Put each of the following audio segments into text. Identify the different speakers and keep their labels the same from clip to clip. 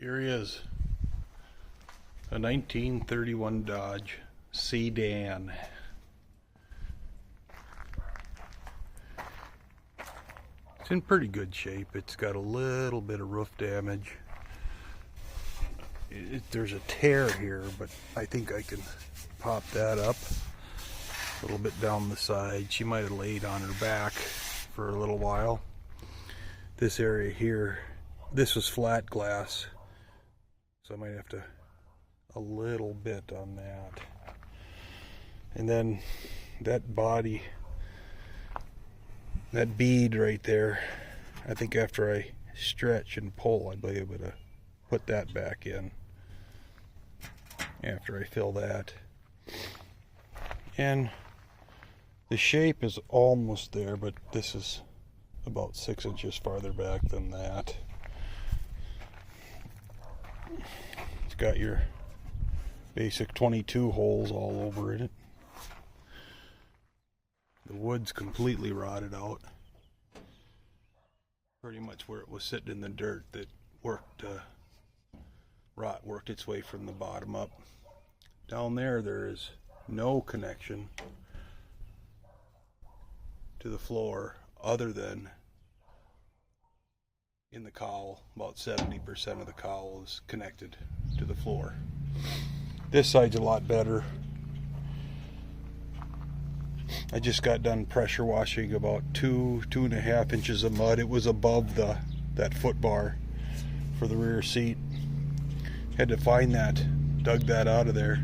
Speaker 1: Here he is, a 1931 Dodge sedan. It's in pretty good shape. It's got a little bit of roof damage. There's a tear here, but I think I can pop that up a little bit down the side. She might have laid on her back for a little while. This area here, this was flat glass, so I might have to a little bit on that. And then that body, that bead right there, I think after I stretch and pull, I'll be able to put that back in after I fill that. And the shape is almost there, but this is about 6 inches farther back than that. It's got your basic 22 holes all over it. The wood's completely rotted out. Pretty much where it was sitting in the dirt, that rot worked its way from the bottom up. Down there is no connection to the floor other than in the cowl. About 70% of the cowl is connected to the floor. This side's a lot better. I just got done pressure washing about 2.5 inches of mud. It was above that foot bar for the rear seat. Had to find that, dug that out of there.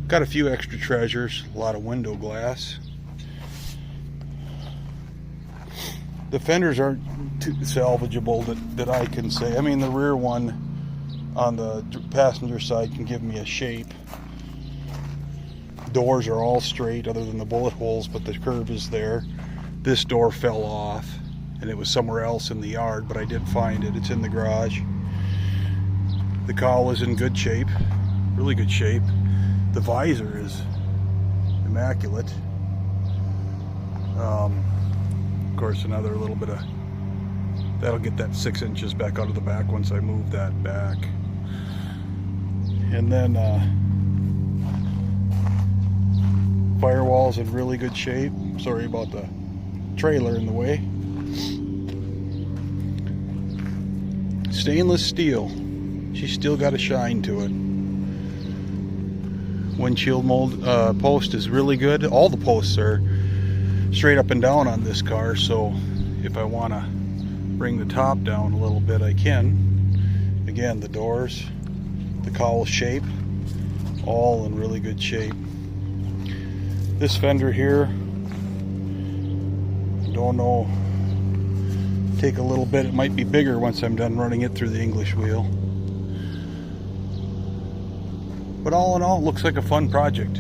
Speaker 1: Got a few extra treasures, a lot of window glass. The fenders aren't too salvageable that I can say. I mean, the rear one on the passenger side can give me a shape. Doors are all straight other than the bullet holes, but the curve is there. This door fell off and it was somewhere else in the yard, but I did find it. It's in the garage. The cowl is in good shape, really good shape. The visor is immaculate. Of course, another little bit of that'll get that 6 inches back out of the back once I move that back. And then firewall's in really good shape. Sorry about the trailer in the way. Stainless steel. She's still got a shine to it. Windshield mold post is really good. All the posts are straight up and down on this car, so if I want to bring the top down a little bit, I can. Again, the doors, the cowl shape, all in really good shape. This fender here, don't know, take a little bit. It might be bigger once I'm done running it through the English wheel. But all in all, it looks like a fun project.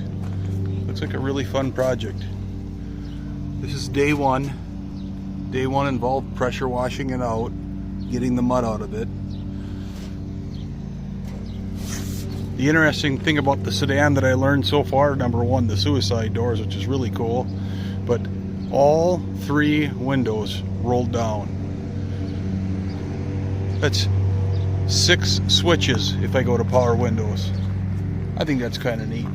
Speaker 1: Looks like a really fun project. This is day one. Day one involved pressure washing it out, getting the mud out of it. The interesting thing about the sedan that I learned so far, number one, the suicide doors, which is really cool, but all 3 windows rolled down. That's 6 switches if I go to power windows. I think that's kind of neat.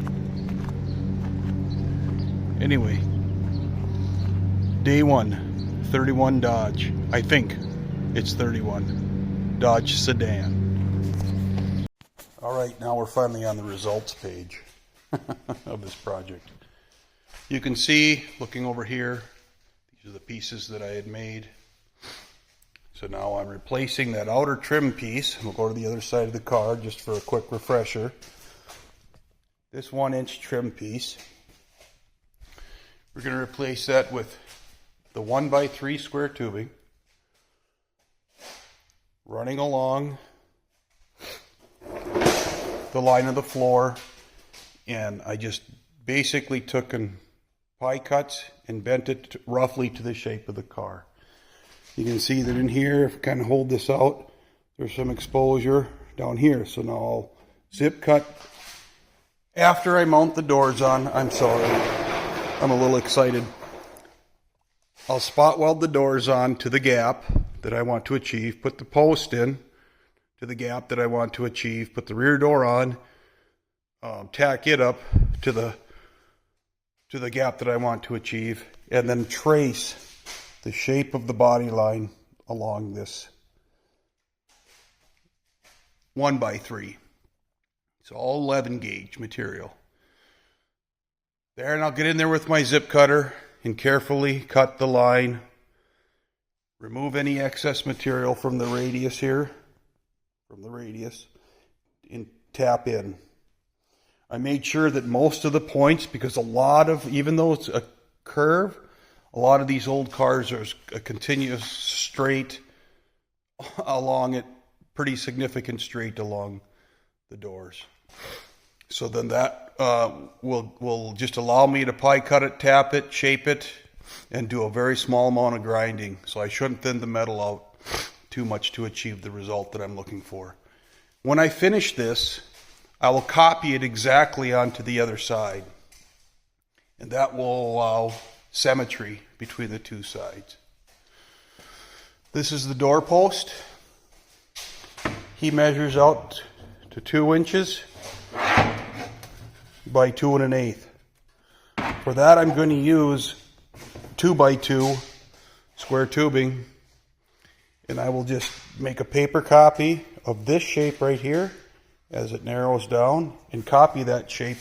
Speaker 1: Anyway, day one, 31 Dodge. I think it's 31 Dodge sedan. Alright, now we're finally on the results page of this project. You can see, looking over here, these are the pieces that I had made. So now I'm replacing that outer trim piece. We'll go to the other side of the car just for a quick refresher. This 1-inch trim piece, we're going to replace that with the 1x3 square tubing running along the line of the floor, and I just basically took pie cuts and bent it roughly to the shape of the car. You can see that in here, if I kind of hold this out, there's some exposure down here. So now I'll zip cut after I mount the doors on. I'm sorry, I'm a little excited. I'll spot weld the doors on to the gap that I want to achieve, put the post in, to the gap that I want to achieve, put the rear door on, tack it up to the gap that I want to achieve, and then trace the shape of the body line along this 1x3. It's all 11 gauge material. There, and I'll get in there with my zip cutter and carefully cut the line, remove any excess material from the radius here, and tap in. I made sure that most of the points, because a lot of, even though it's a curve, a lot of these old cars are a continuous straight along it, pretty significant straight along the doors. So then that will just allow me to pie cut it, tap it, shape it, and do a very small amount of grinding. So I shouldn't thin the metal out too much to achieve the result that I'm looking for. When I finish this, I will copy it exactly onto the other side. And that will allow symmetry between the two sides. This is the door post. He measures out to 2 inches by 2 1/8. For that, I'm going to use 2x2 square tubing, and I will just make a paper copy of this shape right here as it narrows down and copy that shape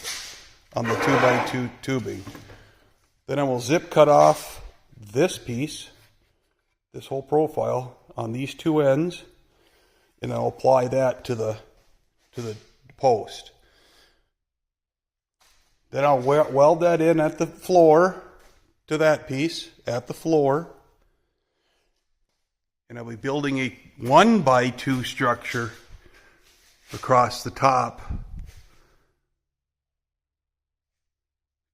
Speaker 1: on the 2x2 tubing. Then I will zip cut off this piece, this whole profile on these two ends, and I'll apply that to the post. Then I'll weld that in at the floor to that piece at the floor, and I'll be building a 1x2 structure across the top.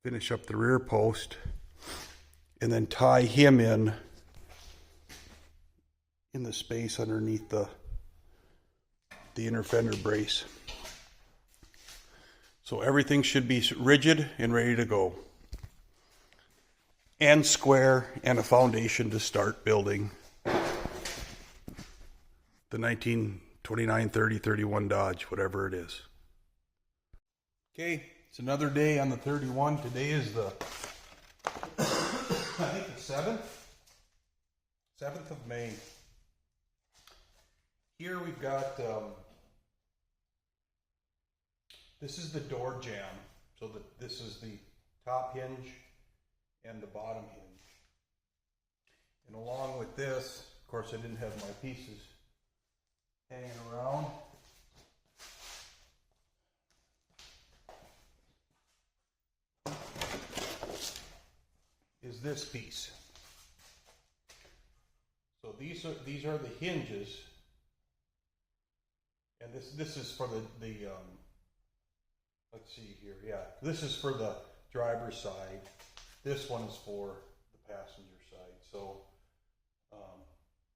Speaker 1: Finish up the rear post and then tie him in the space underneath the inner fender brace. So everything should be rigid and ready to go, and square, and a foundation to start building the 1929, 30, 31 Dodge, whatever it is. Okay, it's another day on the 31. Today is the, I think the 7th of May. Here we've got, this is the door jamb. So this is the top hinge and the bottom hinge. And along with this, of course I didn't have my pieces hanging around. Is this piece. So these are the hinges, and this is for the let's see here, yeah, this is for the driver's side. This one is for the passenger side. So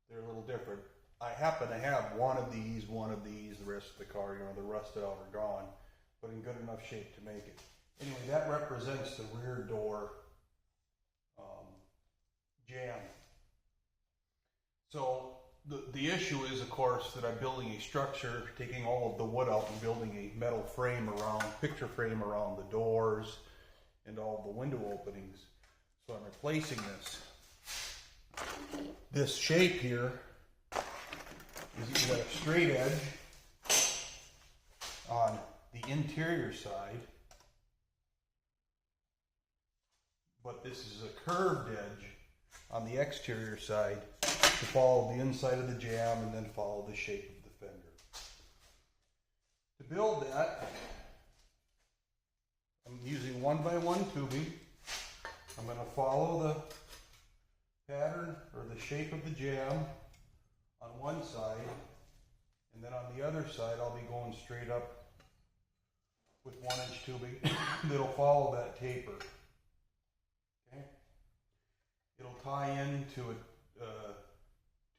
Speaker 1: they're a little different. I happen to have one of these, the rest of the car, you know, they're rusted out or gone, but in good enough shape to make it. Anyway, that represents the rear door jamb. So the issue is, of course, that I'm building a structure, taking all of the wood out and building a metal frame around, picture frame around the doors and all the window openings. So I'm replacing this. This shape here is you got a straight edge on the interior side, but this is a curved edge on the exterior side to follow the inside of the jamb and then follow the shape of the fender. To build that, I'm using 1x1 tubing. I'm going to follow the pattern or the shape of the jamb on one side, and then on the other side I'll be going straight up with 1-inch tubing that'll follow that taper. Okay? It'll tie into a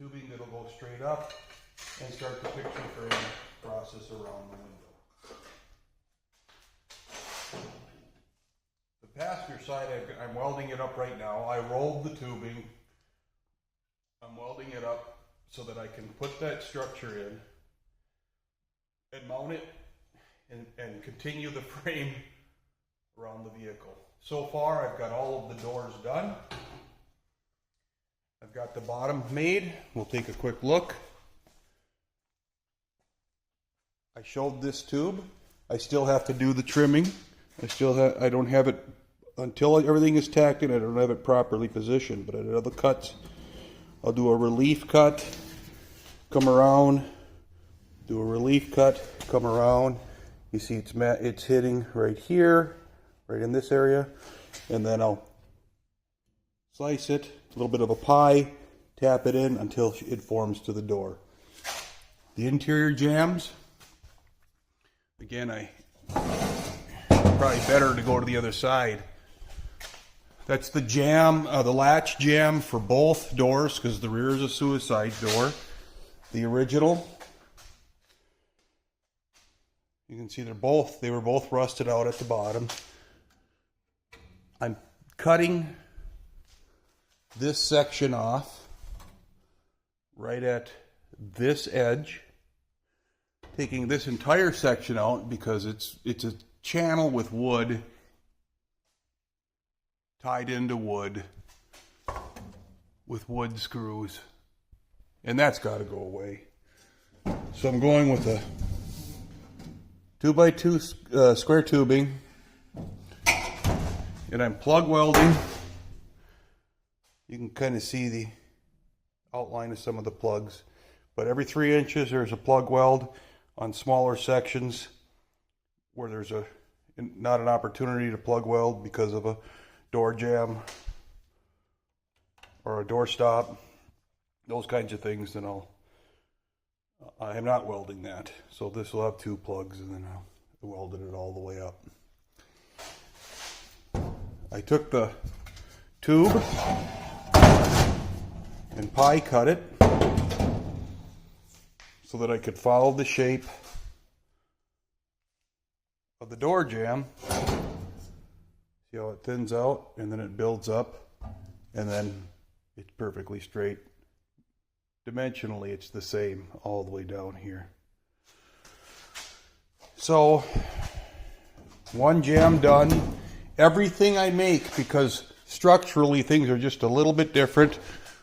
Speaker 1: tubing that'll go straight up and start the picture frame process around the window. The passenger side, I'm welding it up right now. I rolled the tubing. I'm welding it up so that I can put that structure in. and mount it and continue the frame around the vehicle. So far, I've got all of the doors done. I've got the bottom made. We'll take a quick look. I showed this tube. I still have to do the trimming. I don't have it, until everything is tacked in, I don't have it properly positioned, but I did other cuts. I'll do a relief cut, come around, do a relief cut, come around. You see it's hitting right here, right in this area, and then I'll slice it, a little bit of a pie, tap it in until it forms to the door. The interior jambs, again, probably better to go to the other side. That's the jamb, the latch jamb for both doors, because the rear is a suicide door. The original, you can see they were both rusted out at the bottom. I'm cutting this section off right at this edge, taking this entire section out because it's a channel with wood tied into wood with wood screws, and that's got to go away. So I'm going with a 2x2 square tubing, and I'm plug welding. You can kind of see the outline of some of the plugs, but every 3 inches there's a plug weld on smaller sections where there's not an opportunity to plug weld because of a door jamb or a door stop, those kinds of things. Then I am not welding that, so this will have 2 plugs, and then I'll weld it all the way up. I took the tube and pie cut it so that I could follow the shape of the door jamb. See how it thins out and then it builds up, and then it's perfectly straight. Dimensionally, it's the same all the way down here. So, one jamb done. Everything I make, because structurally things are just a little bit different.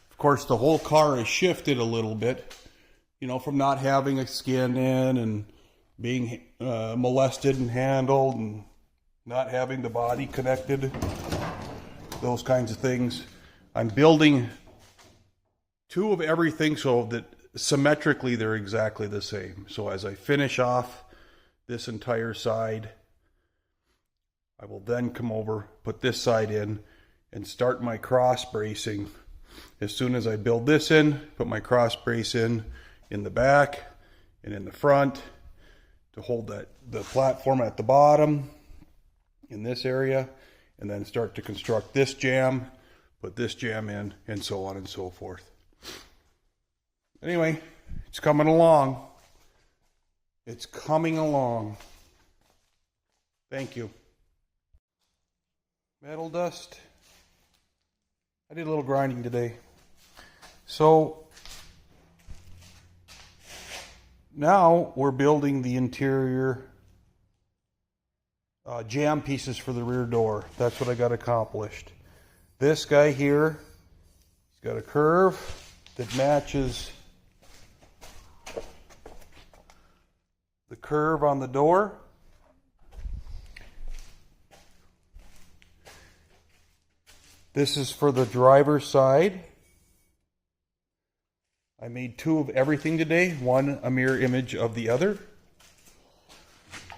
Speaker 1: Of course, the whole car is shifted a little bit, you know, from not having a skin in and being molested and handled and not having the body connected, those kinds of things. I'm building 2 of everything so that symmetrically they're exactly the same. So as I finish off this entire side, I will then come over, put this side in, and start my cross bracing. As soon as I build this in, put my cross brace in the back and in the front to hold the platform at the bottom in this area, and then start to construct this jamb, put this jamb in, and so on and so forth. Anyway, it's coming along. It's coming along. Thank you. Metal dust. I did a little grinding today. So now we're building the interior jamb pieces for the rear door. That's what I got accomplished. This guy here, he's got a curve that matches the curve on the door. This is for the driver's side. I made 2 of everything today, one a mirror image of the other.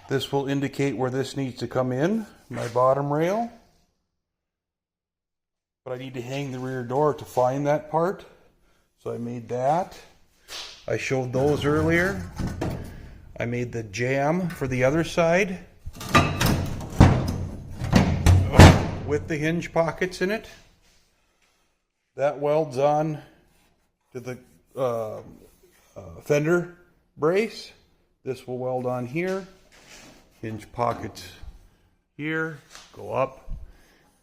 Speaker 1: This will indicate where this needs to come in, my bottom rail. But I need to hang the rear door to find that part. So I made that. I showed those earlier. I made the jamb for the other side with the hinge pockets in it. That welds on to the fender brace. This will weld on here. Hinge pockets here, go up,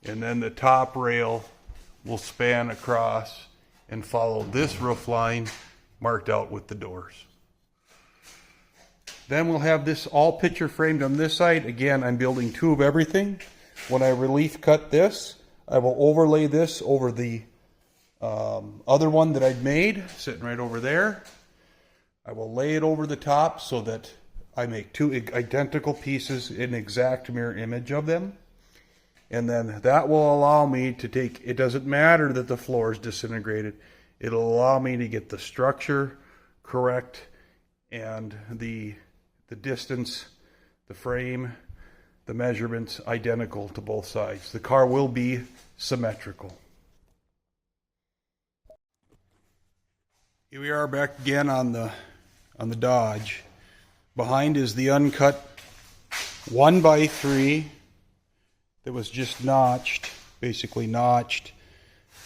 Speaker 1: and then the top rail will span across and follow this roof line marked out with the doors. Then we'll have this all picture framed on this side. Again, I'm building two of everything. When I relief cut this, I will overlay this over the other one that I'd made, sitting right over there. I will lay it over the top so that I make two identical pieces, an exact mirror image of them. And then that will allow me to take, it doesn't matter that the floor is disintegrated. It'll allow me to get the structure correct and the distance, the frame, the measurements identical to both sides. The car will be symmetrical. Here we are back again on the Dodge. Behind is the uncut 1x3 that was just notched, basically notched,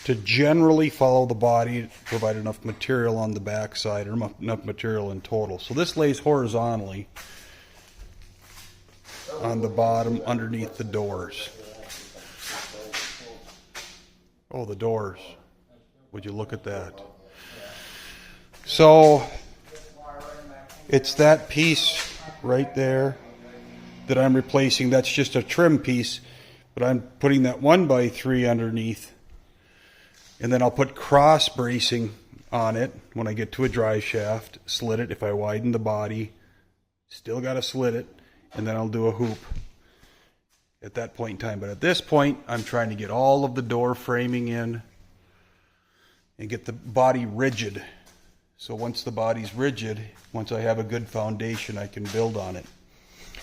Speaker 1: to generally follow the body, provide enough material on the back side, or enough material in total. So this lays horizontally on the bottom underneath the doors. Oh, the doors. Would you look at that? So it's that piece right there that I'm replacing. That's just a trim piece, but I'm putting that 1x3 underneath. And then I'll put cross bracing on it when I get to a drive shaft, slit it if I widen the body, still got to slit it, and then I'll do a hoop at that point in time. But at this point, I'm trying to get all of the door framing in and get the body rigid. So once the body's rigid, once I have a good foundation, I can build on it.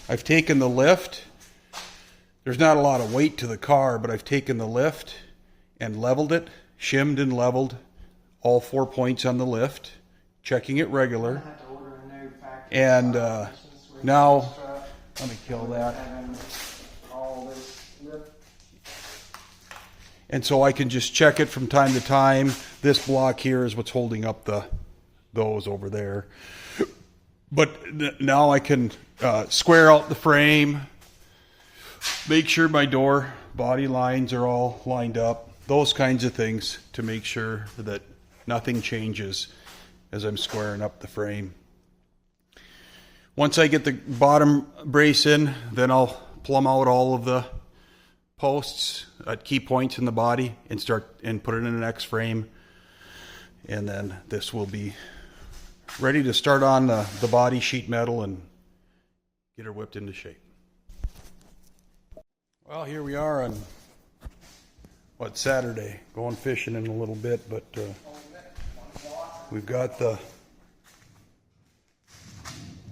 Speaker 1: I've taken the lift. There's not a lot of weight to the car, but I've taken the lift and leveled it, shimmed and leveled all 4 points on the lift, checking it regular. And now, let me kill that. And so I can just check it from time to time. This block here is what's holding up those over there. But now I can square out the frame, make sure my door body lines are all lined up, those kinds of things to make sure that nothing changes as I'm squaring up the frame. Once I get the bottom brace in, then I'll plumb out all of the posts at key points in the body and put it in an X-frame. And then this will be ready to start on the body sheet metal and get her whipped into shape. Well, here we are on Saturday, going fishing in a little bit, but we've got the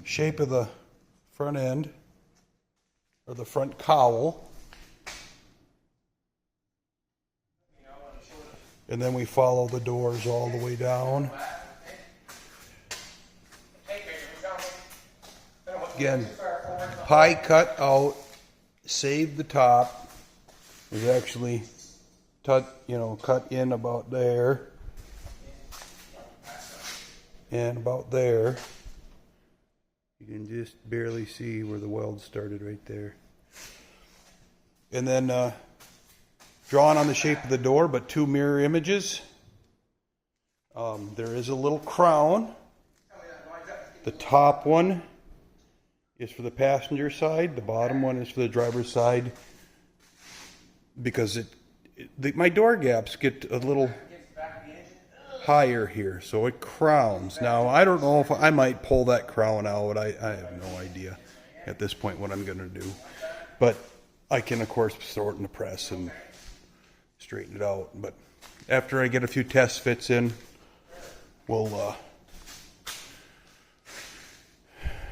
Speaker 1: shape of the front end, or the front cowl, and then we follow the doors all the way down. Again, pie cut out, save the top. Is actually cut in about there and about there. You can just barely see where the weld started right there. And then drawn on the shape of the door, but two mirror images. There is a little crown. The top one is for the passenger side. The bottom one is for the driver's side, because my door gaps get a little higher here, so it crowns. Now, I don't know if I might pull that crown out. I have no idea at this point what I'm going to do. But I can, of course, throw it in the press and straighten it out. But after I get a few test fits in, we'll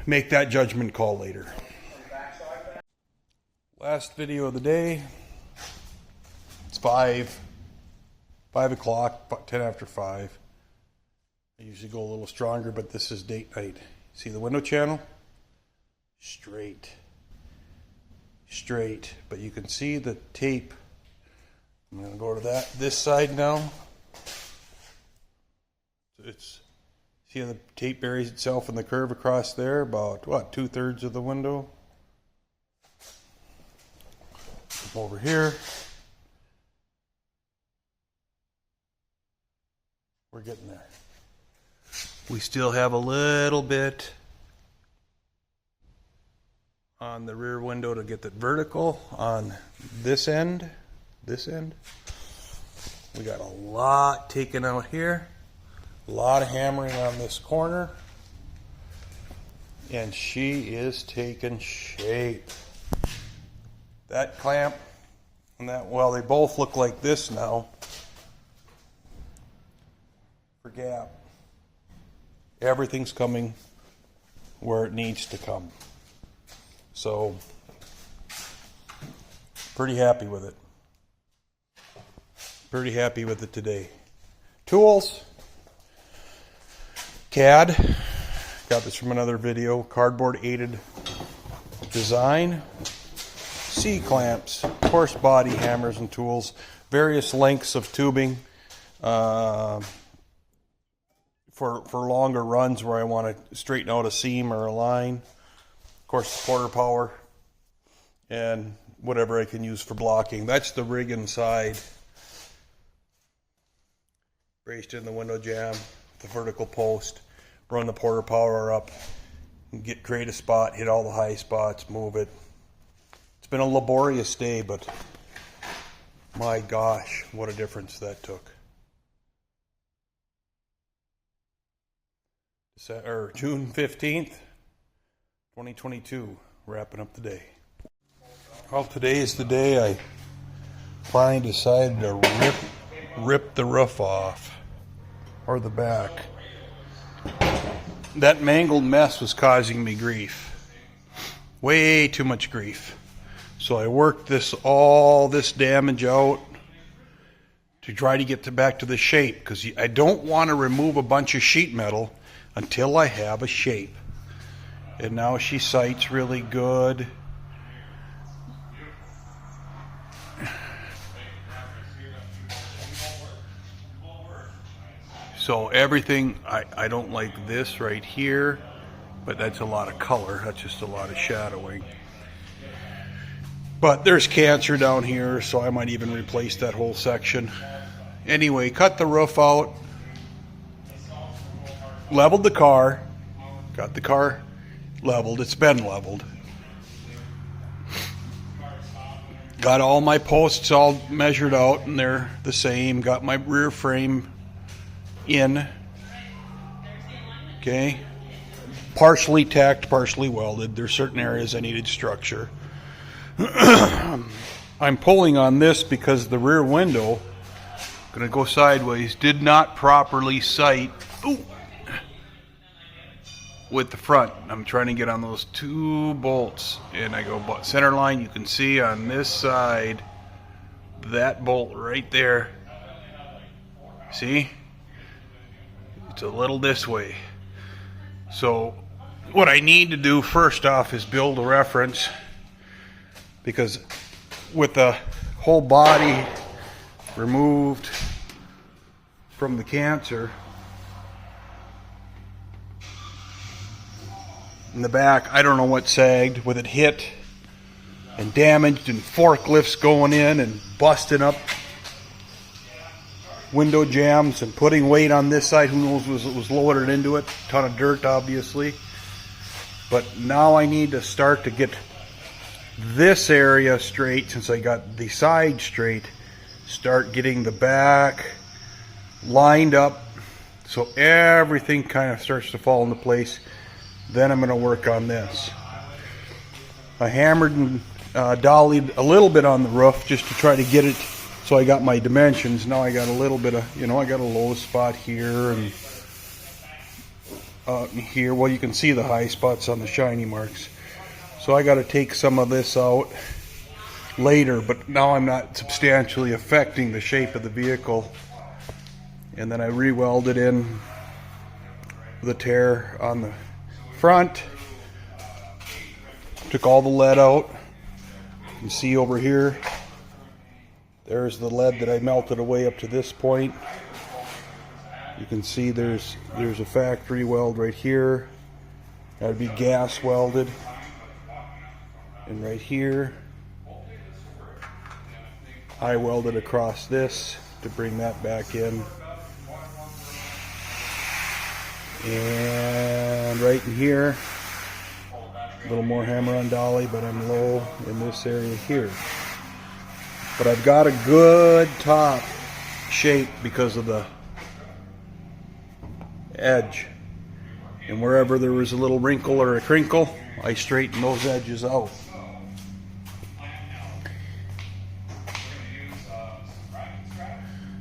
Speaker 1: make that judgment call later. Last video of the day. It's 5 o'clock, about 10 after 5. I usually go a little stronger, but this is date night. See the window channel? Straight. But you can see the tape. I'm going to go to this side now. See how the tape buries itself in the curve across there? About, 2/3 of the window. Come over here. We're getting there. We still have a little bit on the rear window to get it vertical on this end. We got a lot taken out here. A lot of hammering on this corner. And she is taking shape. That clamp and that, well, they both look like this now for gap. Everything's coming where it needs to come. So, pretty happy with it. Pretty happy with it today. Tools. CAD. Got this from another video. Cardboard aided design. C-clamps. Coarse body hammers and tools. Various lengths of tubing. For longer runs where I want to straighten out a seam or a line. Of course, quarter power. And whatever I can use for blocking. That's the rig inside. Braced in the window jamb, the vertical post, run the quarter power up, and create a spot, hit all the high spots, move it. It's been a laborious day, but my gosh, what a difference that took. June 15th, 2022, wrapping up the day. Well, today is the day I finally decided to rip the roof off, or the back. That mangled mess was causing me grief. Way too much grief. So I worked all this damage out to try to get back to the shape, because I don't want to remove a bunch of sheet metal until I have a shape. And now she sights really good. So everything, I don't like this right here, but that's a lot of color. That's just a lot of shadowing. But there's cancer down here, so I might even replace that whole section. Anyway, cut the roof out, leveled the car, got the car leveled. It's been leveled. Got all my posts all measured out, and they're the same. Got my rear frame in. Okay. Partially tacked, partially welded. There's certain areas I needed structure. I'm pulling on this because the rear window, gonna go sideways, did not properly sight with the front. I'm trying to get on those two bolts, and I go center line. You can see on this side that bolt right there. See? It's a little this way. So what I need to do first off is build a reference, because with the whole body removed from the cancer in the back, I don't know what sagged, with it hit and damaged, and forklifts going in and busting up window jams and putting weight on this side. Who knows what was loaded into it. A ton of dirt, obviously. But now I need to start to get this area straight, since I got the side straight. Start getting the back lined up so everything kind of starts to fall into place. Then I'm going to work on this. I hammered and dollied a little bit on the roof just to try to get it so I got my dimensions. Now I got a little bit of, I got a low spot here and here. Well, you can see the high spots on the shiny marks. So I got to take some of this out later, but now I'm not substantially affecting the shape of the vehicle. And then I re-welded in the tear on the front. Took all the lead out. You can see over here, there's the lead that I melted away up to this point. You can see there's a factory weld right here. That would be gas welded. And right here, I welded across this to bring that back in. And right in here, A little more hammer on dolly, but I'm low in this area here. But I've got a good top shape because of the edge. And wherever there was a little wrinkle or a crinkle, I straighten those edges out.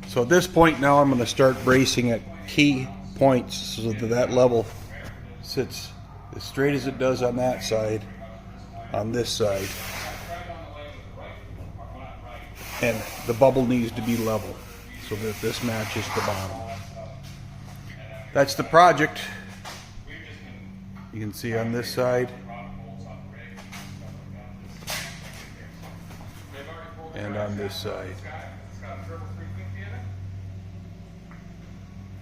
Speaker 1: So at this point now I'm going to start bracing at key points so that that level sits as straight as it does on that side, on this side. And the bubble needs to be level so that this matches the bottom. That's the project. You can see on this side and on this side.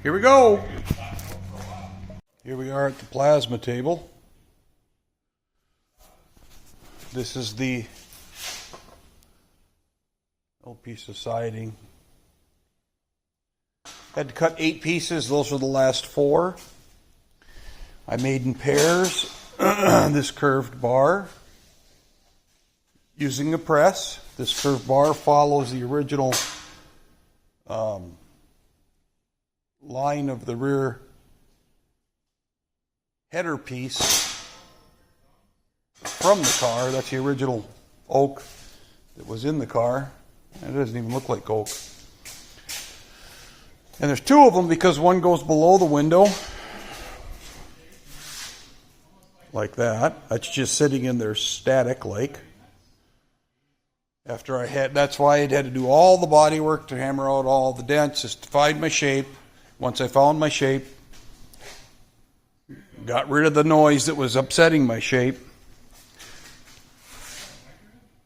Speaker 1: Here we go. Here we are at the plasma table. This is the old piece of siding. Had to cut 8 pieces. Those were the last 4. I made in pairs this curved bar using a press. This curved bar follows the original line of the rear header piece from the car. That's the original oak that was in the car. It doesn't even look like oak. And there's 2 of them because one goes below the window like that. That's just sitting in there static like. That's why I had to do all the body work to hammer out all the dents, just to find my shape. Once I found my shape, got rid of the noise that was upsetting my shape,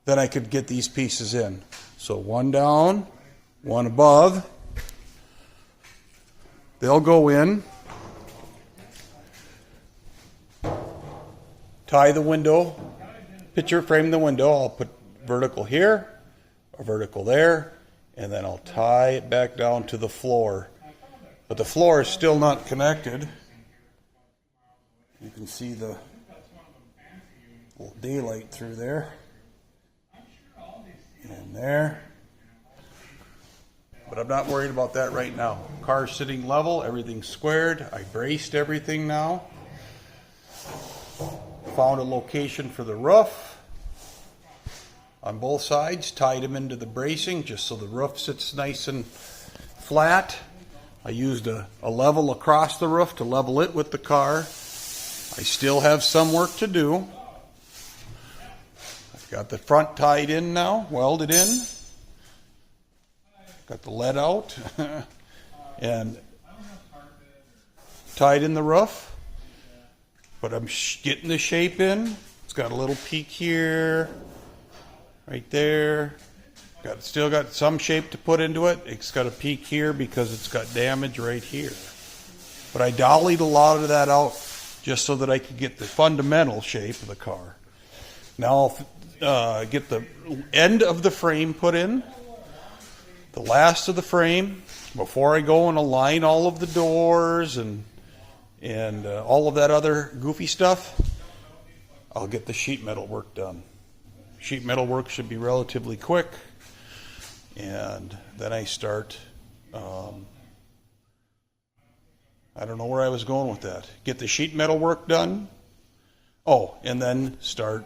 Speaker 1: then I could get these pieces in. So one down, one above. They'll go in. Tie the window, picture frame the window. I'll put vertical here, or vertical there, and then I'll tie it back down to the floor. But the floor is still not connected. You can see the little daylight through there and there. But I'm not worried about that right now. Car's sitting level, everything's squared. I braced everything now. Found a location for the roof on both sides, tied them into the bracing just so the roof sits nice and flat. I used a level across the roof to level it with the car. I still have some work to do. I've got the front tied in now, welded in. Got the lead out and tied in the roof. But I'm getting the shape in. It's got a little peak here, right there. Still got some shape to put into it. It's got a peak here because it's got damage right here. But I dollied a lot of that out just so that I could get the fundamental shape of the car. Now I'll get the end of the frame put in, the last of the frame, before I go and align all of the doors and all of that other goofy stuff. I'll get the sheet metal work done. Sheet metal work should be relatively quick. And then I start, I don't know where I was going with that. Get the sheet metal work done. Oh, and then start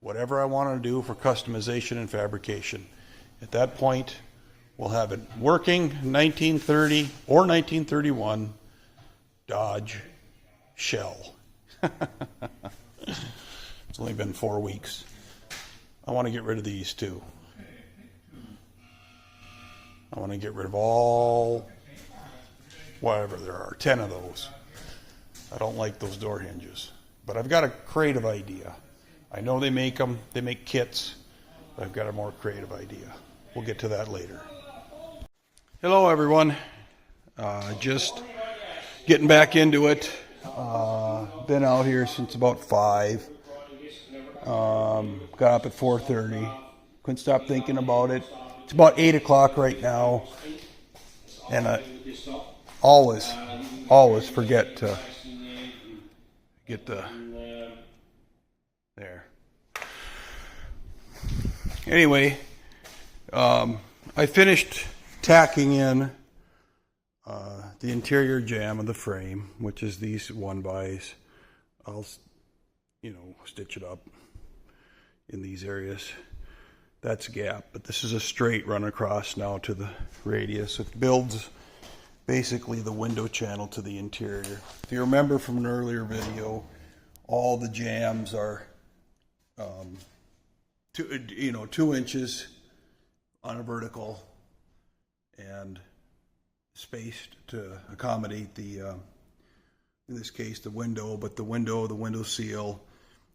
Speaker 1: whatever I want to do for customization and fabrication. At that point, we'll have it working 1930 or 1931 Dodge Shell. It's only been 4 weeks. I want to get rid of these too. I want to get rid of all, whatever there are, 10 of those. I don't like those door hinges. But I've got a creative idea. I know they make them, they make kits, but I've got a more creative idea. We'll get to that later. Hello everyone. Just getting back into it. Been out here since about 5. Got up at 4:30. Couldn't stop thinking about it. It's about 8 o'clock right now, and I always forget to get the There. Anyway, I finished tacking in the interior jamb of the frame, which is these 1x. I'll, stitch it up in these areas. That's a gap, but this is a straight run across now to the radius. It builds basically the window channel to the interior. If you remember from an earlier video, all the jambs are 2 inches on a vertical and spaced to accommodate the in this case the window, but the window seal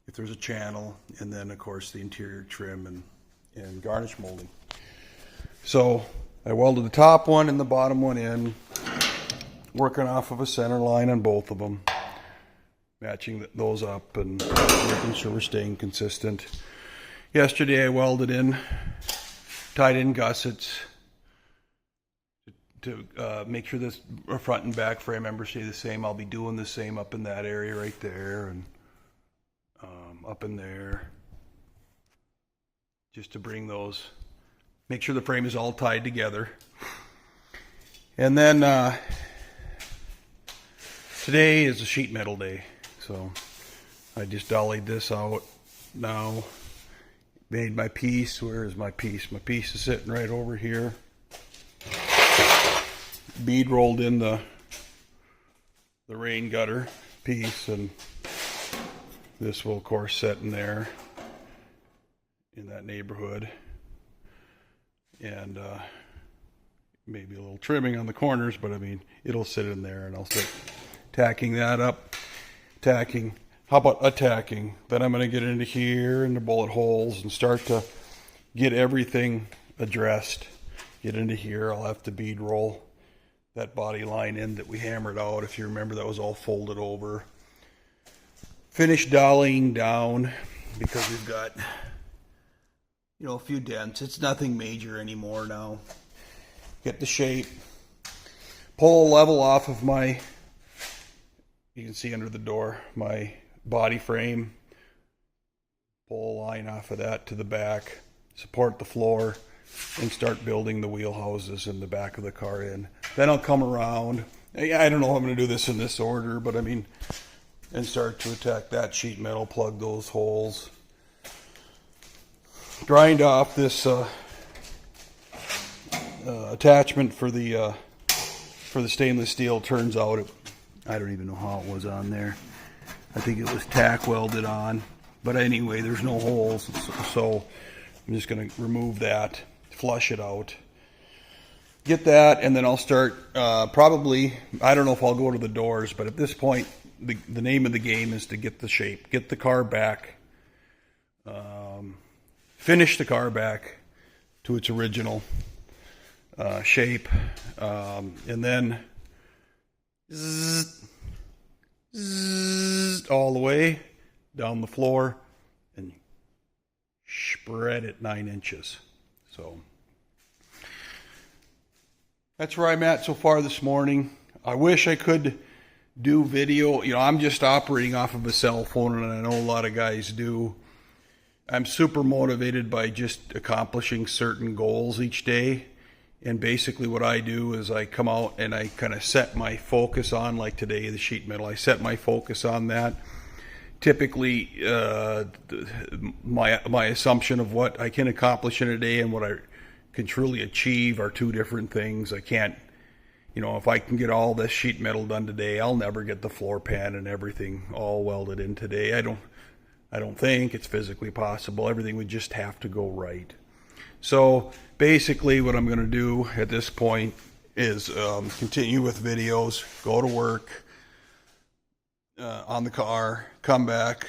Speaker 1: if there's a channel, and then of course the interior trim and garnish molding. So I welded the top one and the bottom one in, working off of a center line on both of them, matching those up and making sure we're staying consistent. Yesterday I welded in, tied in gussets to make sure this front and back frame members stay the same. I'll be doing the same up in that area right there and up in there, just to bring those, make sure the frame is all tied together. And then today is a sheet metal day, so I just dollied this out now, made my piece. Where is my piece? My piece is sitting right over here. Bead rolled in the rain gutter piece, and this will of course set in there in that neighborhood, and maybe a little trimming on the corners, but I mean it'll sit in there, and I'll start tacking that up. How about attacking? Then I'm going to get into here in the bullet holes and start to get everything addressed. Get into here. I'll have to bead roll that body line in that we hammered out. If you remember, that was all folded over. Finish dollying down because we've got, a few dents. It's nothing major anymore now. Get the shape. Pull a level off of my, you can see under the door, my body frame. Pull a line off of that to the back. Support the floor and start building the wheel houses in the back of the car in. Then I'll come around. I don't know if I'm going to do this in this order, but I mean, and start to attack that sheet metal, plug those holes. Grind off this attachment for the stainless steel. Turns out I don't even know how it was on there. I think it was tack welded on. But anyway, there's no holes, so I'm just going to remove that, flush it out, get that, and then I'll start probably, I don't know if I'll go to the doors, but at this point the name of the game is to get the shape, get the car back, finish the car back to its original shape, and then all the way down the floor and spread it 9 inches. So that's where I'm at so far this morning. I wish I could do video. I'm just operating off of a cell phone, and I know a lot of guys do. I'm super motivated by just accomplishing certain goals each day. And basically what I do is I come out and I kind of set my focus on, like today, the sheet metal. I set my focus on that. Typically, my assumption of what I can accomplish in a day and what I can truly achieve are two different things. I can't, if I can get all this sheet metal done today, I'll never get the floor pan and everything all welded in today. I don't think it's physically possible. Everything would just have to go right. So basically what I'm going to do at this point is continue with videos, go to work on the car, come back,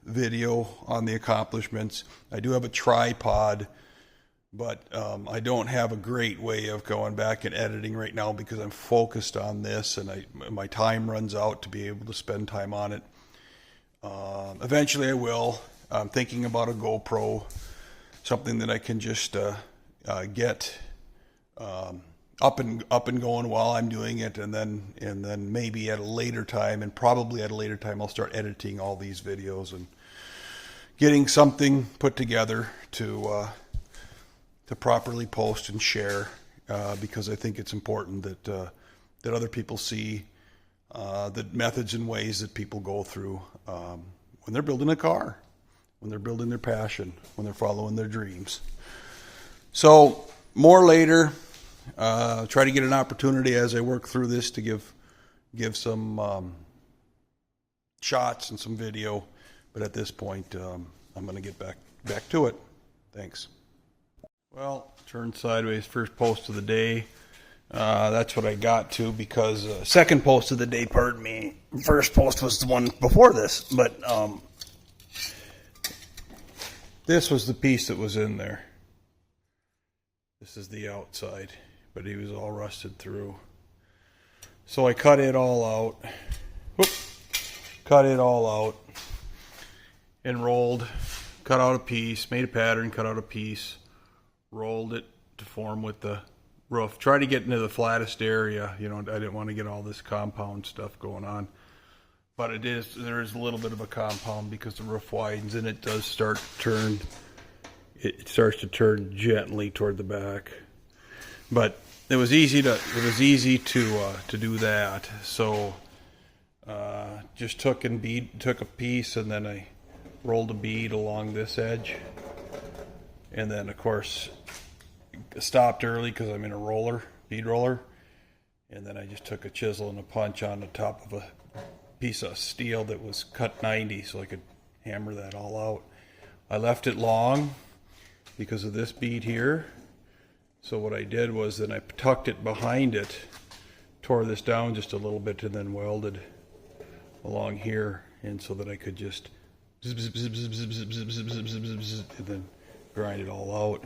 Speaker 1: video on the accomplishments. I do have a tripod, but I don't have a great way of going back and editing right now because I'm focused on this, and my time runs out to be able to spend time on it. Eventually I will. I'm thinking about a GoPro, something that I can just get up and going while I'm doing it, and then maybe at a later time, and probably at a later time, I'll start editing all these videos and getting something put together to properly post and share, because I think it's important that other people see the methods and ways that people go through when they're building a car, when they're building their passion, when they're following their dreams. So more later. Try to get an opportunity as I work through this to give some shots and some video, but at this point I'm going to get back to it. Thanks. Well, turn sideways, first post of the day. That's what I got to, because second post of the day, pardon me, first post was the one before this, but this was the piece that was in there. This is the outside, but he was all rusted through. So I cut it all out. Cut it all out and rolled, cut out a piece, made a pattern, cut out a piece, rolled it to form with the roof. Try to get into the flattest area. You know, I didn't want to get all this compound stuff going on. But there is a little bit of a compound because the roof widens and it does start to turn. It starts to turn gently toward the back. But it was easy to do that. So just took a piece, and then I rolled a bead along this edge, and then of course stopped early because I'm in a bead roller, and then I just took a chisel and a punch on the top of a piece of steel that was cut 90 so I could hammer that all out. I left it long because of this bead here. So what I did was then I tucked it behind it, tore this down just a little bit, and then welded along here, and so that I could just and then grind it all out.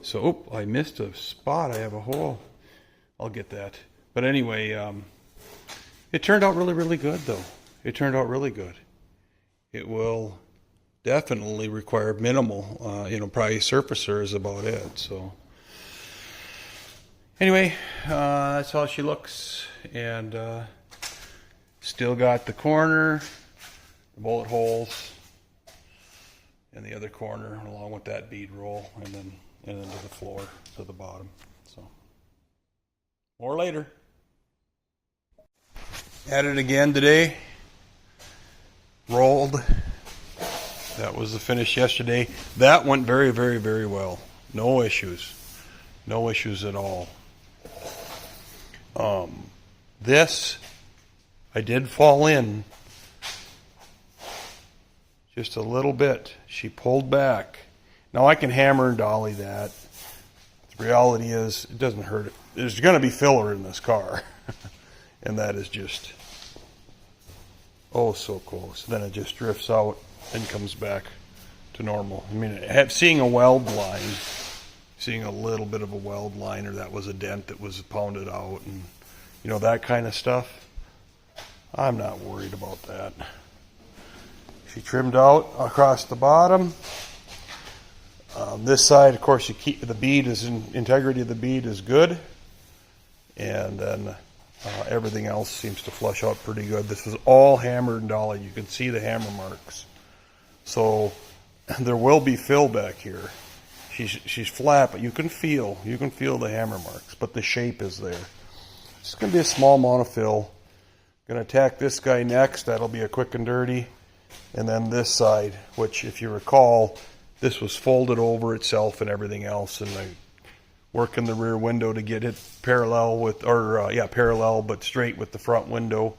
Speaker 1: So, I missed a spot. I have a hole. I'll get that. But anyway, it turned out really, really good, though. It turned out really good. It will definitely require minimal, probably surfacer is about it. So anyway, that's how she looks, and still got the corner, the bullet holes, and the other corner along with that bead roll, and then to the floor, to the bottom. So more later. At it again today. Rolled. That was the finish yesterday. That went very, very, very well. No issues. No issues at all. This, I did fall in just a little bit. She pulled back. Now I can hammer and dolly that. The reality is, it doesn't hurt. There's going to be filler in this car. And that is just, oh, so close. Then it just drifts out and comes back to normal. I mean, seeing a weld line, seeing a little bit of a weld line, or that was a dent that was pounded out, and that kind of stuff, I'm not worried about that. She trimmed out across the bottom. This side, of course, you keep the bead integrity of the bead is good, and then everything else seems to flush out pretty good. This was all hammered and dollied. You can see the hammer marks. So there will be fill back here. She's flat, but you can feel the hammer marks, but the shape is there. It's going to be a small amount of fill. Going to attack this guy next. That'll be a quick and dirty. And then this side, which if you recall, this was folded over itself and everything else, and I work in the rear window to get it parallel but straight with the front window.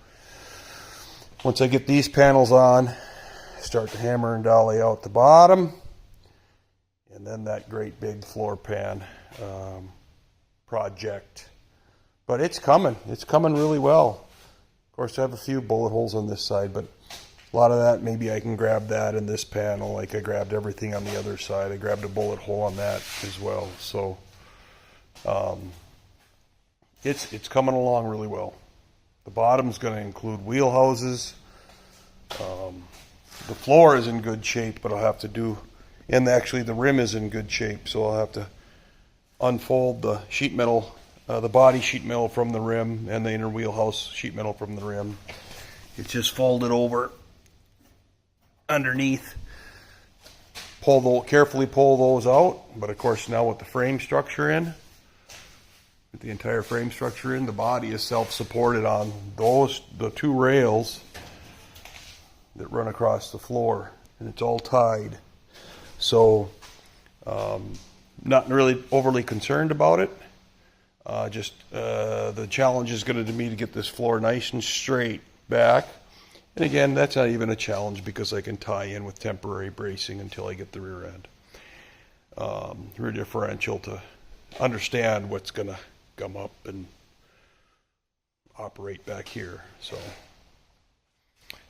Speaker 1: Once I get these panels on, start to hammer and dolly out the bottom, and then that great big floor pan project. But it's coming really well. Of course, I have a few bullet holes on this side, but a lot of that, maybe I can grab that in this panel, like I grabbed everything on the other side. I grabbed a bullet hole on that as well. So it's coming along really well. The bottom's going to include wheel houses. The floor is in good shape, but I'll have to do, and actually the rim is in good shape, so I'll have to unfold the sheet metal, the body sheet metal from the rim, and the inner wheelhouse sheet metal from the rim. It's just folded over underneath carefully pull those out. But of course now with the frame structure in, with the entire frame structure in, the body is self-supported on the two rails that run across the floor, and it's all tied. So not really overly concerned about it. Just the challenge is going to be to get this floor nice and straight back. And again, that's not even a challenge because I can tie in with temporary bracing until I get the rear end. Rear differential to understand what's going to come up and operate back here. So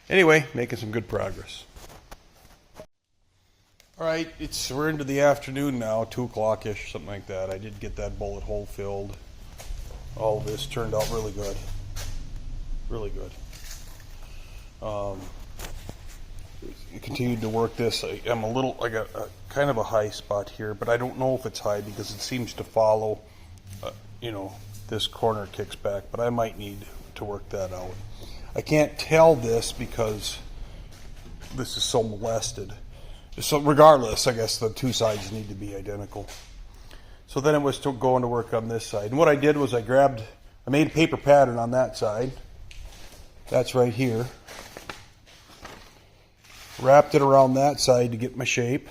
Speaker 1: anyway, making some good progress. All right, we're into the afternoon now, 2 o'clock-ish, something like that. I did get that bullet hole filled. All of this turned out really good. Really good. I continued to work this. I got kind of a high spot here, but I don't know if it's high because it seems to follow, this corner kicks back, but I might need to work that out. I can't tell this because this is so molested. So regardless, I guess the two sides need to be identical. So then it was going to work on this side. And what I did was I made a paper pattern on that side. That's right here. Wrapped it around that side to get my shape.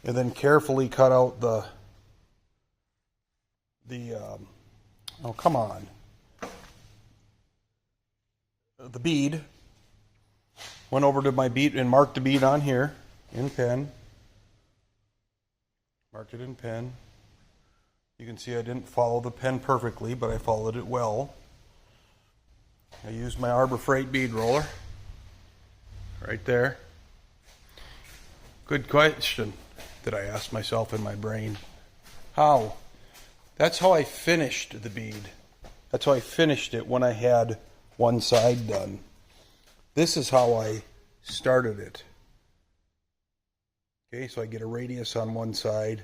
Speaker 1: And then carefully cut out the bead. Went over to my bead and marked the bead on here in pen. Marked it in pen. You can see I didn't follow the pen perfectly, but I followed it well. I used my Arbor Freight bead roller. Right there. Good question that I asked myself in my brain. How? That's how I finished the bead. That's how I finished it when I had one side done. This is how I started it. Okay, so I get a radius on one side,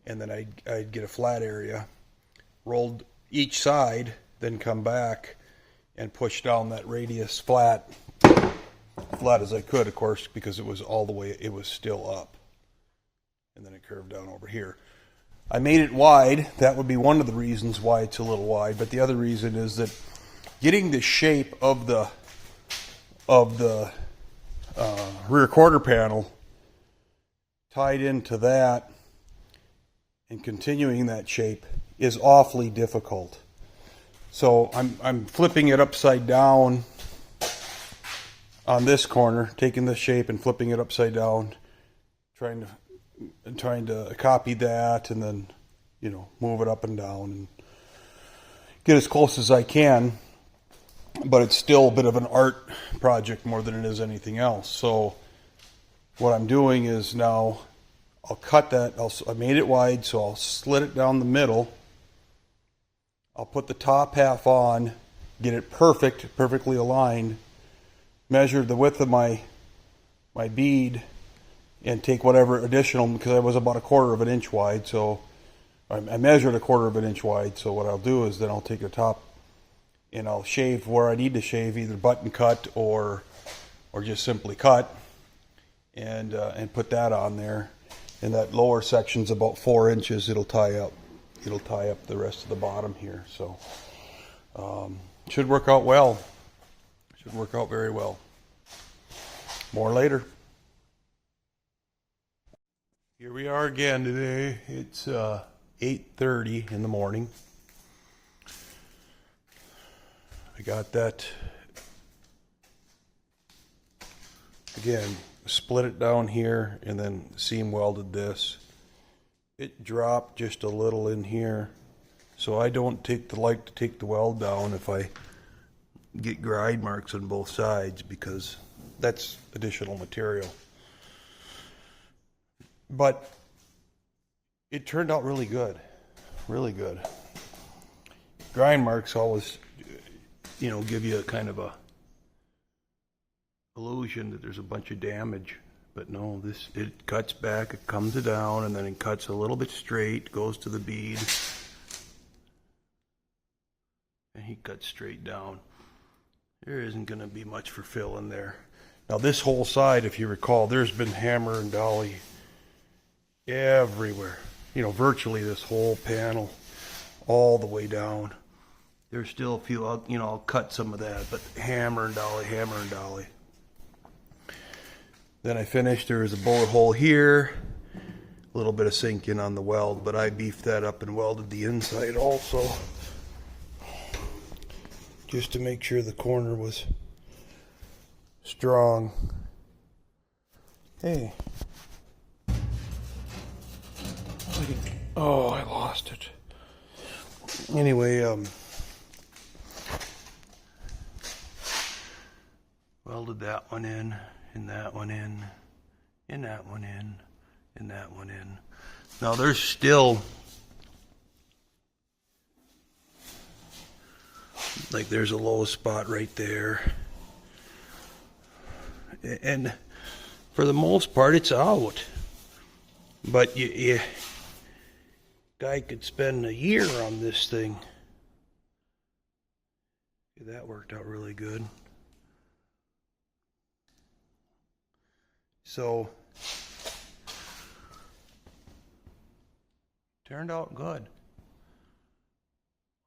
Speaker 1: and then I'd get a flat area, rolled each side, then come back and push down that radius flat as I could, of course, because it was still up. And then it curved down over here. I made it wide. That would be one of the reasons why it's a little wide, but the other reason is that getting the shape of the rear quarter panel tied into that and continuing that shape is awfully difficult. So I'm flipping it upside down on this corner, taking the shape and flipping it upside down, trying to copy that and then move it up and down and get as close as I can. But it's still a bit of an art project more than it is anything else. So what I'm doing is now I'll cut that. I made it wide, so I'll slit it down the middle. I'll put the top half on, get it perfectly aligned, measure the width of my bead, and take whatever additional, because I was about 1/4 of an inch wide, so I measured 1/4 of an inch wide. So what I'll do is then I'll take the top and I'll shave where I need to shave, either button cut or just simply cut, and put that on there. And that lower section's about 4 inches. It'll tie up the rest of the bottom here. So should work out well. Should work out very well. More later. Here we are again today. It's 8:30 in the morning. I got that, again, split it down here and then seam welded this. It dropped just a little in here, so I don't like to take the weld down if I get gride marks on both sides, because that's additional material. But it turned out really good, really good. Grind marks always give you a kind of a illusion that there's a bunch of damage, but no, it cuts back, it comes down, and then it cuts a little bit straight, goes to the bead, and he cuts straight down. There isn't going to be much for fill in there. Now this whole side, if you recall, there's been hammer and dolly everywhere. You know, virtually this whole panel, all the way down. There's still a few, you know, I'll cut some of that, but hammer and dolly, hammer and dolly. Then I finished, there was a bullet hole here, a little bit of sink in on the weld, but I beefed that up and welded the inside also, just to make sure the corner was strong. Hey. Oh, I lost it. Anyway, welded that one in, and that one in, and that one in, and that one in. Now there's still, like there's a low spot right there. And for the most part it's out. But guy could spend a year on this thing. That worked out really good. So, turned out good.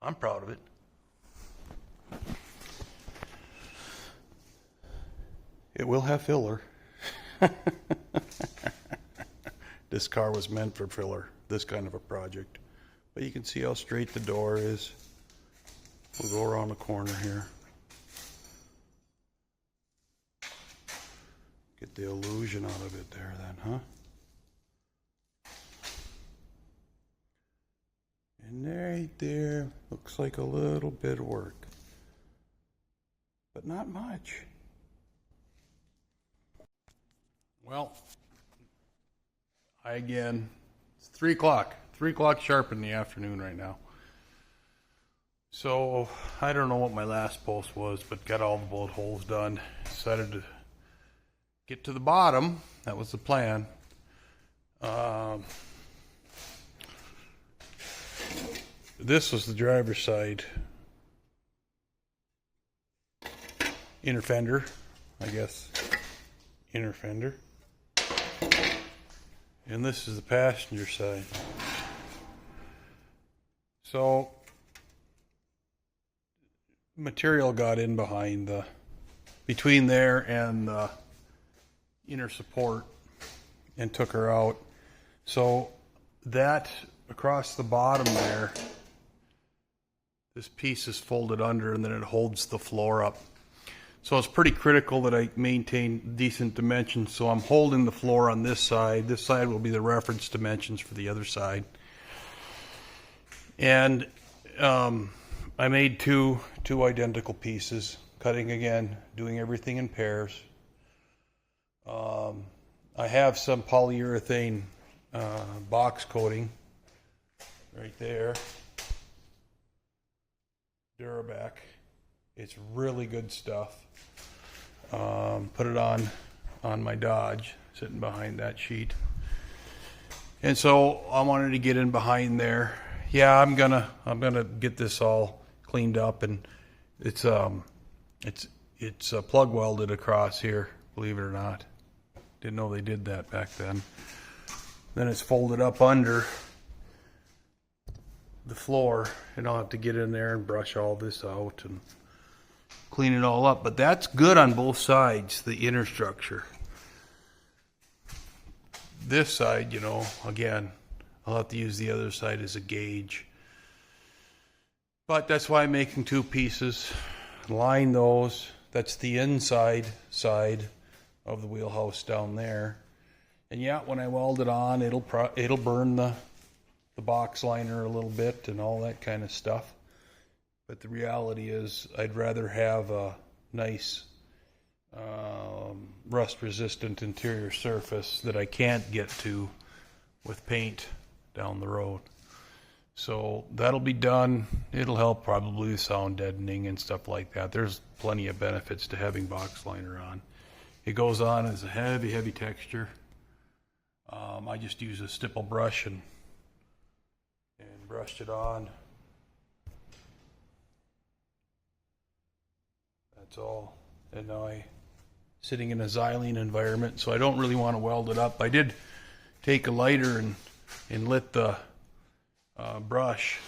Speaker 1: I'm proud of it. It will have filler. This car was meant for filler, this kind of a project. But you can see how straight the door is. We'll go around the corner here. Get the illusion out of it there then, huh? And right there, looks like a little bit of work. But not much. Well, it's 3 o'clock. 3 o'clock sharp in the afternoon right now. So, I don't know what my last post was, but got all the bullet holes done. Decided to get to the bottom. That was the plan. This was the driver's side inner fender, I guess. Inner fender. And this is the passenger side. So, material got in behind between there and the inner support and took her out. So that across the bottom there, this piece is folded under and then it holds the floor up. So it's pretty critical that I maintain decent dimensions. So I'm holding the floor on this side. This side will be the reference dimensions for the other side. And I made two identical pieces, cutting again, doing everything in pairs. I have some polyurethane box coating right there. Durabac. It's really good stuff. Put it on my Dodge, sitting behind that sheet. And so I wanted to get in behind there. Yeah, I'm gonna get this all cleaned up, and it's plug welded across here, believe it or not. Didn't know they did that back then. Then it's folded up under the floor, and I'll have to get in there and brush all this out and clean it all up. But that's good on both sides, the inner structure. This side, you know, again, I'll have to use the other side as a gauge. But that's why I'm making two pieces. Line those. That's the inside side of the wheelhouse down there. And yeah, when I weld it on, it'll burn the box liner a little bit and all that kind of stuff. But the reality is, I'd rather have a nice rust-resistant interior surface that I can't get to with paint down the road. So that'll be done. It'll help probably with sound deadening and stuff like that. There's plenty of benefits to having box liner on. It goes on as a heavy, heavy texture. I just use a stipple brush and brushed it on. That's all. And now I sitting in a xylene environment, so I don't really want to weld it up. I did take a lighter and lit the brush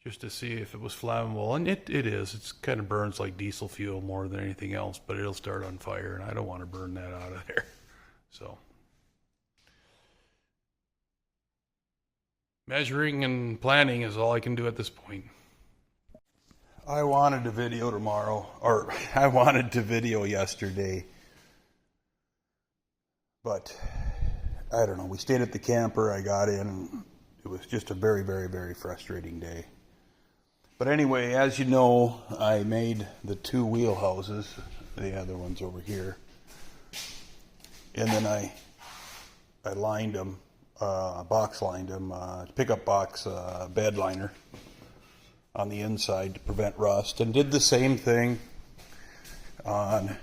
Speaker 1: just to see if it was flammable, and it is. It kind of burns like diesel fuel more than anything else, but it'll start on fire, and I don't want to burn that out of there. So measuring and planning is all I can do at this point. I wanted to video tomorrow, or I wanted to video yesterday, but I don't know. We stayed at the camper. I got in, and it was just a very, very, very frustrating day. But anyway, as you know, I made the two wheel houses, the other ones over here, and then I lined them, box lined them, pickup box bed liner on the inside to prevent rust, and did the same thing on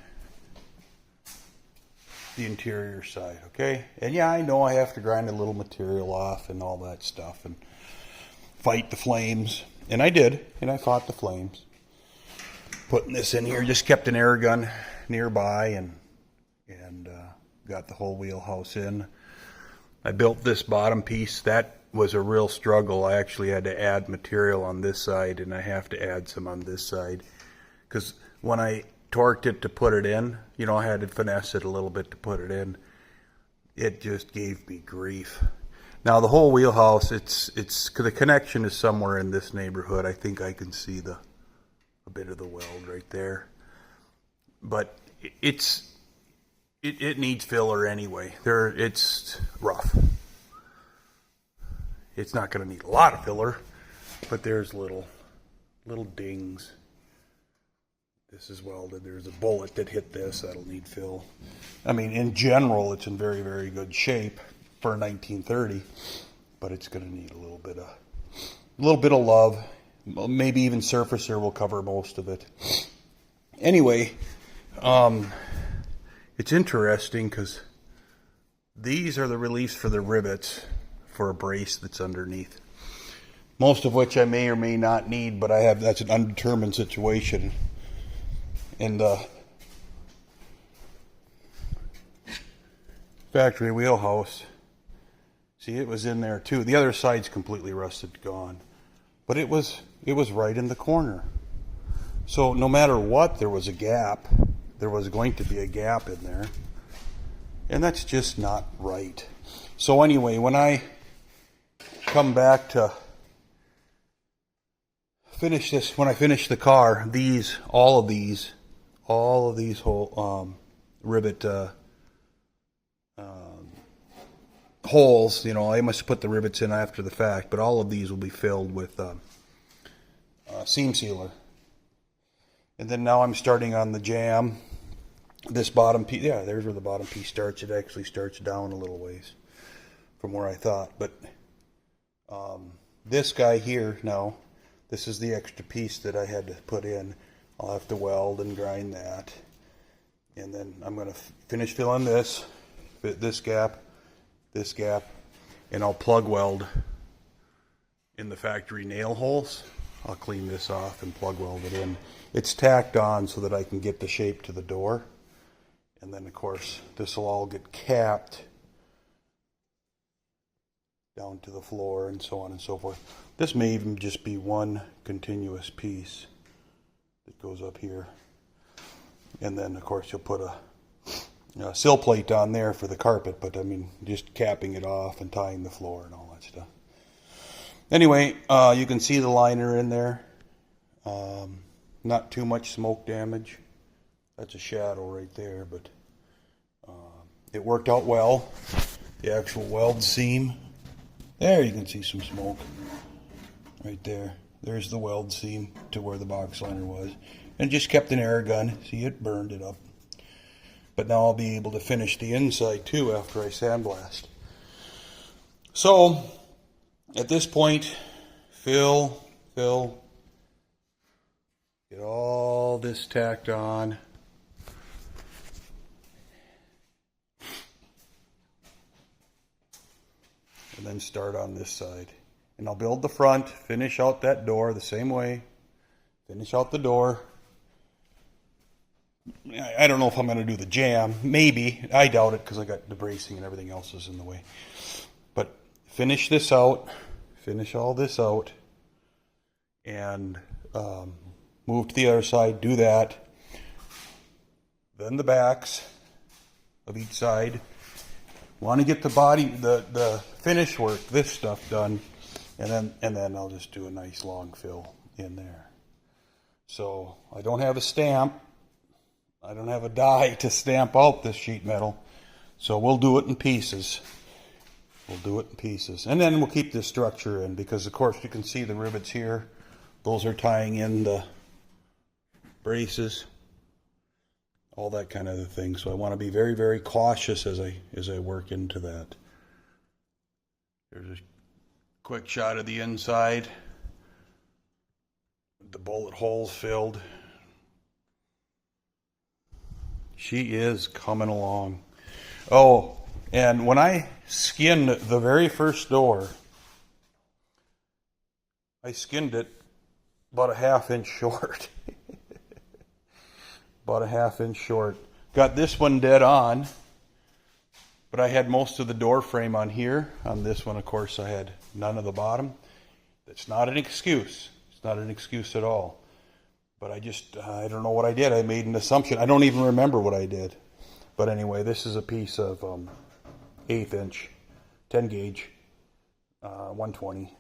Speaker 1: the interior side, okay? And yeah, I know I have to grind a little material off and all that stuff and fight the flames, and I did, and I fought the flames. Putting this in here, just kept an air gun nearby and got the whole wheelhouse in. I built this bottom piece. That was a real struggle. I actually had to add material on this side, and I have to add some on this side, because when I torqued it to put it in, you know, I had to finesse it a little bit to put it in. It just gave me grief. Now the whole wheelhouse, it's the connection is somewhere in this neighborhood. I think I can see a bit of the weld right there, but it needs filler anyway. It's rough. It's not going to need a lot of filler, but there's little dings. This is welded. There's a bullet that hit this. That'll need fill. I mean, in general, it's in very, very good shape for 1930, but it's going to need a little bit of love. Maybe even surfacer will cover most of it. Anyway, it's interesting because these are the reliefs for the rivets for a brace that's underneath. Most of which I may or may not need, but that's an undetermined situation. And the factory wheelhouse, see, it was in there too. The other side's completely rusted, gone. But it was right in the corner. So no matter what, there was a gap. There was going to be a gap in there. And that's just not right. So anyway, when I come back to finish this, when I finish the car, all of these whole rivet holes, you know, I must put the rivets in after the fact, but all of these will be filled with seam sealer. And then now I'm starting on the jam. This bottom piece, yeah, there's where the bottom piece starts. It actually starts down a little ways from where I thought. But this guy here, now, this is the extra piece that I had to put in. I'll have to weld and grind that. And then I'm going to finish filling this gap, and I'll plug weld in the factory nail holes. I'll clean this off and plug weld it in. It's tacked on so that I can get the shape to the door. And then, of course, this will all get capped down to the floor and so on and so forth. This may even just be one continuous piece that goes up here. And then, of course, you'll put a sill plate on there for the carpet, but I mean, just capping it off and tying the floor and all that stuff. Anyway, you can see the liner in there. Not too much smoke damage. That's a shadow right there, but it worked out well. The actual weld seam, there you can see some smoke right there. There's the weld seam to where the box liner was, and just kept an air gun. See, it burned it up. But now I'll be able to finish the inside too after I sandblast. So at this point, fill, get all this tacked on. And then start on this side. And I'll build the front, finish out that door the same way. Finish out the door. I don't know if I'm going to do the jam. Maybe. I doubt it because I got the bracing and everything else is in the way. But finish this out. Finish all this out. And move to the other side. Do that. Then the backs of each side. Want to get the body, the finish work, this stuff done. And then I'll just do a nice long fill in there. So I don't have a stamp. I don't have a die to stamp out this sheet metal. So we'll do it in pieces. We'll do it in pieces. And then we'll keep this structure in because, of course, you can see the rivets here. Those are tying in the braces. All that kind of thing. So I want to be very, very cautious as I work into that. There's a quick shot of the inside. The bullet holes filled. She is coming along. Oh, and when I skinned the very first door, I skinned it about a ½ inch short. About a ½ inch short. Got this one dead on, but I had most of the door frame on here. On this one, of course, I had none of the bottom. That's not an excuse. It's not an excuse at all. But I don't know what I did. I made an assumption. I don't even remember what I did. But anyway, this is a piece of 1/8 inch, 10 gauge, 120,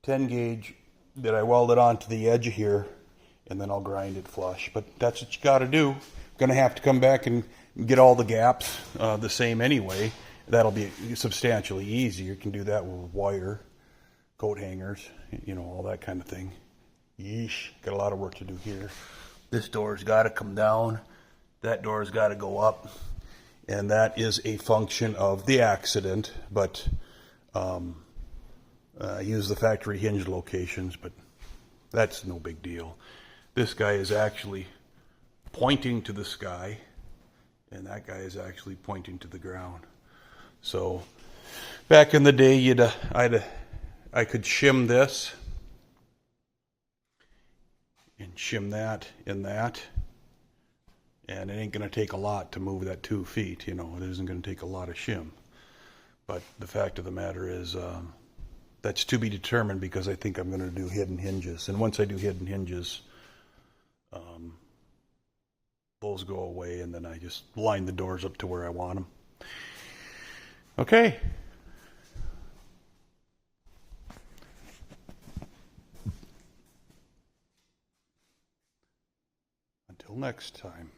Speaker 1: 10 gauge that I welded onto the edge here, and then I'll grind it flush. But that's what you got to do. Going to have to come back and get all the gaps the same anyway. That'll be substantially easier. You can do that with wire, coat hangers, all that kind of thing. Yeesh, got a lot of work to do here. This door's got to come down. That door's got to go up. And that is a function of the accident, but I use the factory hinge locations, but that's no big deal. This guy is actually pointing to the sky, and that guy is actually pointing to the ground. So back in the day, I could shim this and shim that and that, and it ain't going to take a lot to move that 2 feet. It isn't going to take a lot of shim. But the fact of the matter is that's to be determined because I think I'm going to do hidden hinges. And once I do hidden hinges, those go away, and then I just line the doors up to where I want them. Okay. Until next time.